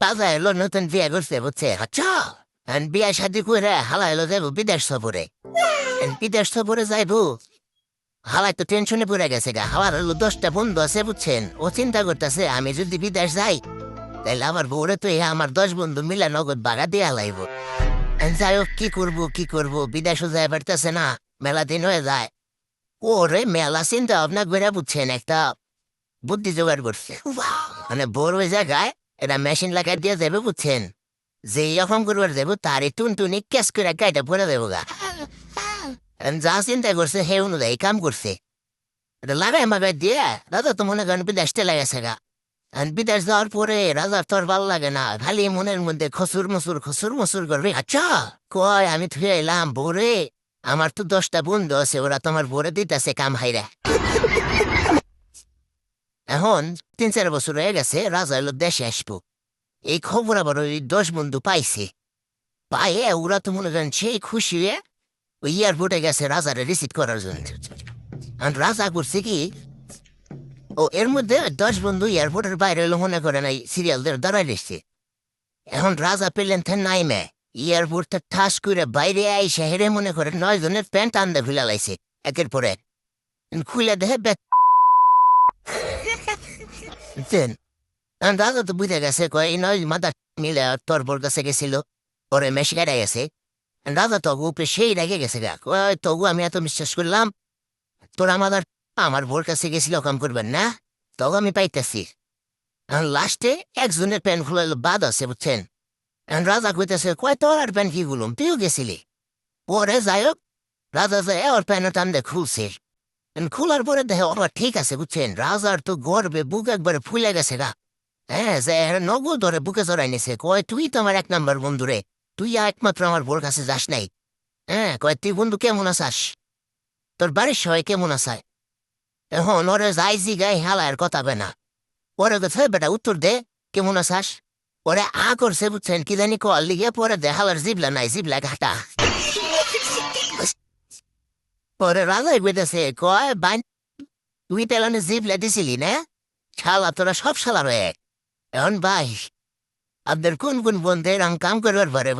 পাজা এলো নতুন বিয়ে করছে বুঝছে আচ্ছা বিয়া শাদি করে হালা এলো যাইব বিদেশ সফরে বিদেশ সফরে যাইবো হালাই তো টেনশনে পড়ে গেছে গা হাওয়ার হলো 10টা বন্ধু আছে বুঝছেন ও চিন্তা করতেছে আমি যদি বিদেশ যাই তাহলে আমার বউরে তো আমার 10 বন্ধু মিলে নগদ বাগা দেয়া লাইব যাই হোক কি করবো বিদেশও যাই পারতেছে না মেলা দিন হয়ে যায় ওরে মেলা চিন্তা ভাবনা করে বুঝছেন একটা বুদ্ধি জোগাড় করছে মানে বড় ওই জায়গায় এটা মেশিন লাগাই দিয়ে যাবে বুঝছেন যে রকম করবার যাবো তার টুনটুনি ক্যাশ করে গাইটা পরে দেবো গা যা চিন্তা করছে হে অনুযায়ী কাম করছে এটা লাগাই মাগাই দিয়ে দাদা তো মনে করেন বিদেশটা লাগাইছে গা বিদেশ যাওয়ার পরে রাজার তোর ভালো লাগে না খালি মনের মধ্যে খসুর মসুর করবে আচ্ছা কয় আমি থুয়ে এলাম বোরে আমার তো 10টা বন্ধু আছে ওরা তোমার বোরে দিতেছে কাম হাইরা এখন 3-4 বছর হয়ে গেছে রাজা এলো দেশে আসবো এই খবর আবার ওই 10 বন্ধু পাইছে পায়ে ওরা তো মনে করেন সেই খুশি হয়ে ওই এয়ারপোর্টে গেছে রাজারে রিসিভ করার জন্য আর রাজা করছে কি ও এর মধ্যে 10 বন্ধু এয়ারপোর্টের বাইরে এলো মনে করেন এই সিরিয়ালদের দাঁড়াই দিচ্ছে এখন রাজা পেলেন নাইমে এয়ারপোর্টটা ঠাস করে বাইরে আইসে হেরে মনে করেন 9 জনের প্যান্ট আন্দা খুলে লাইছে একের পরে খুলে দেখে বুঝছেন রাজা তো বুঝে গেছে কয় এই 9 মাথা মিলে তোর বোর কাছে গেছিল পরে মেশি কেটে গেছে রাজা তবু উপরে সেই রেগে গেছে গা কয় তবু আমি এত বিশ্বাস করলাম তোর আমার বোর কাছে গেছিল কাম করবেন না তবু আমি পাইতেছি লাস্টে একজনের প্যান্ট খুলে বাদ আছে বুঝছেন রাজা কইতেছে কয় তোর আর প্যান্ট কি গুলুম তুইও গেছিলি পরে যাই হোক রাজা যায় ওর প্যান্ট টানতে খুলছে খোলার পরে দেখে ওরা ঠিক আছে বুঝছেন রাজার তো গর্বে বুক একবারে ফুলে গেছে গা হ্যাঁ যে নগদ ধরে বুকে জড়াই নিছে কয় তুই তো আমার 1 নম্বর বন্ধু রে তুই একমাত্র আমার বোর কাছে যাস নাই হ্যাঁ কয় তুই বন্ধু কেমন আসাস তোর বাড়ির সবাই কেমন আসায় এখন ওরে যাই জিগাই হেলার কথা বে না ওরে কথা বেটা উত্তর দে কেমন আসাস ওরে করছে বুঝছেন কি জানি কল লিগে পরে দেখালার জিবলা নাই জিবলা ঘাটা পরে রাজাই বেঁধেছে কয় বাইন তুই তেলানে জিবলা দিছিলি না শালা তোরা সব শালা রয়ে এখন ভাই আপনার কোন বন্ধের কাম করবার পারে